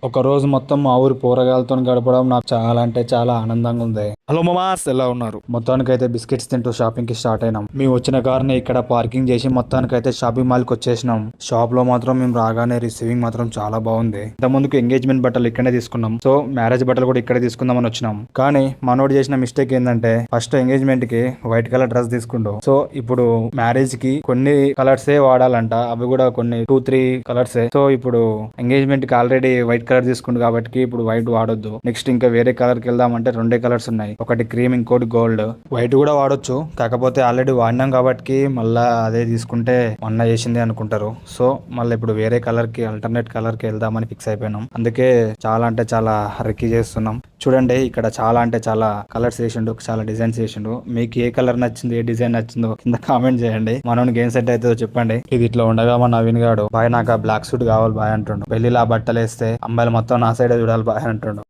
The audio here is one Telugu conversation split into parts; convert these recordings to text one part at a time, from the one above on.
ఒక రోజు మొత్తం మా ఊరి పోరగాళ్ళతో గడపడం నాకు చాలా అంటే చాలా ఆనందంగా ఉంది. హలో మామాస్, ఎలా ఉన్నారు? మొత్తానికైతే బిస్కెట్స్ తింటూ షాపింగ్ కి స్టార్ట్ అయినాం. మేము వచ్చిన కార్ని ఇక్కడ పార్కింగ్ చేసి మొత్తానికైతే షాపింగ్ మాల్ కి వచ్చేసినాం. షాప్ లో మాత్రం మేము రాగానే రిసీవింగ్ మాత్రం చాలా బాగుంది. ఇంత ముందుకు ఎంగేజ్మెంట్ బట్టలు ఇక్కడే తీసుకున్నాం, సో మ్యారేజ్ బట్టలు కూడా ఇక్కడే తీసుకుందామని వచ్చినాం. కానీ మనోడు చేసిన మిస్టేక్ ఏంటంటే ఫస్ట్ ఎంగేజ్మెంట్ కి వైట్ కలర్ డ్రెస్ తీసుకుండు. సో ఇప్పుడు మ్యారేజ్ కి కొన్ని కలర్సే వాడాలంట, అవి కూడా కొన్ని 2-3 కలర్సే. సో ఇప్పుడు ఎంగేజ్మెంట్ కి ఆల్రెడీ వైట్ కలర్ తీసుకుండు కాబట్టి ఇప్పుడు వైట్ వాడొద్దు. నెక్స్ట్ ఇంకా వేరే కలర్ కి వెళ్దామంటే రెండే కలర్స్ ఉన్నాయి, ఒకటి క్రీమ్ ఇంకోటి గోల్డ్. వైట్ కూడా వాడొచ్చు, కాకపోతే ఆల్రెడీ వాడినాం కాబట్టి మళ్ళా అదే తీసుకుంటే మొన్న చేసింది అనుకుంటారు. సో మళ్ళీ ఇప్పుడు వేరే కలర్ కి ఆల్టర్నేట్ కలర్ కి వెళ్దామని ఫిక్స్ అయిపోయినాం. అందుకే చాలా అంటే చాలా రెక్కి చేస్తున్నాం. చూడండి ఇక్కడ చాలా అంటే చాలా కలర్స్ వేసిండు, చాలా డిజైన్స్ వేసిండు. మీకు ఏ కలర్ నచ్చింది, ఏ డిజైన్ నచ్చిందో కింద కామెంట్ చేయండి. మనోనికి ఏం సెట్ అవుతుందో చెప్పండి. ఇది ఇట్లా ఉండగా మా నవీన్ గాడు బాయ్ నాకు బ్లాక్ సూట్ కావాలి బాయ్ అంటుండు. పెళ్లిలా బట్టలు వేస్తే అమ్మాయిలు మొత్తం నా సైడే చూడాలి బాయ్ అంటుండు.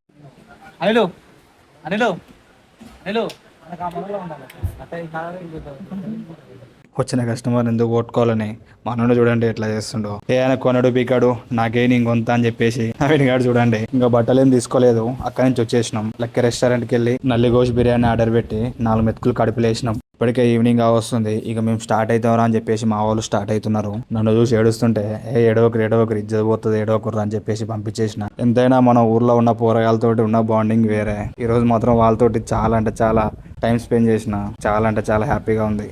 అనిలు అనిలు అనిలు వచ్చిన కస్టమర్ ఎందుకు కొట్టుకోవాలని మనోడు చూడండి ఎట్లా చేస్తుండో. ఏ ఆయన కొనడు పీకాడు నాకే నీ కొంత అని చెప్పేసి నవీన్ గారు చూడండి ఇంకా బట్టలు ఏం తీసుకోలేదు. అక్కడి నుంచి వచ్చేసినాం. లెక్క రెస్టారెంట్ కి వెళ్ళి నల్లి గోష్ బిర్యానీ ఆర్డర్ పెట్టి 4 మెతుకులు కడుపులేసినాం. ఇప్పటికే ఈవినింగ్ వస్తుంది, ఇక మేము స్టార్ట్ అవుతామరా అని చెప్పేసి మా వాళ్ళు స్టార్ట్ అవుతున్నారు. నన్ను చూసి ఏడుస్తుంటే ఏడవకరు ఇజ్జత్ పోతుంది ఏడవకరు అని చెప్పేసి పంపించేసిన. ఎంతైనా మన ఊర్లో ఉన్న పోరగాళ్ళతోటి ఉన్న బాండింగ్ వేరే. ఈ రోజు మాత్రం వాళ్ళతోటి చాలా అంటే చాలా టైం స్పెండ్ చేసిన. చాలా అంటే చాలా హ్యాపీగా ఉంది.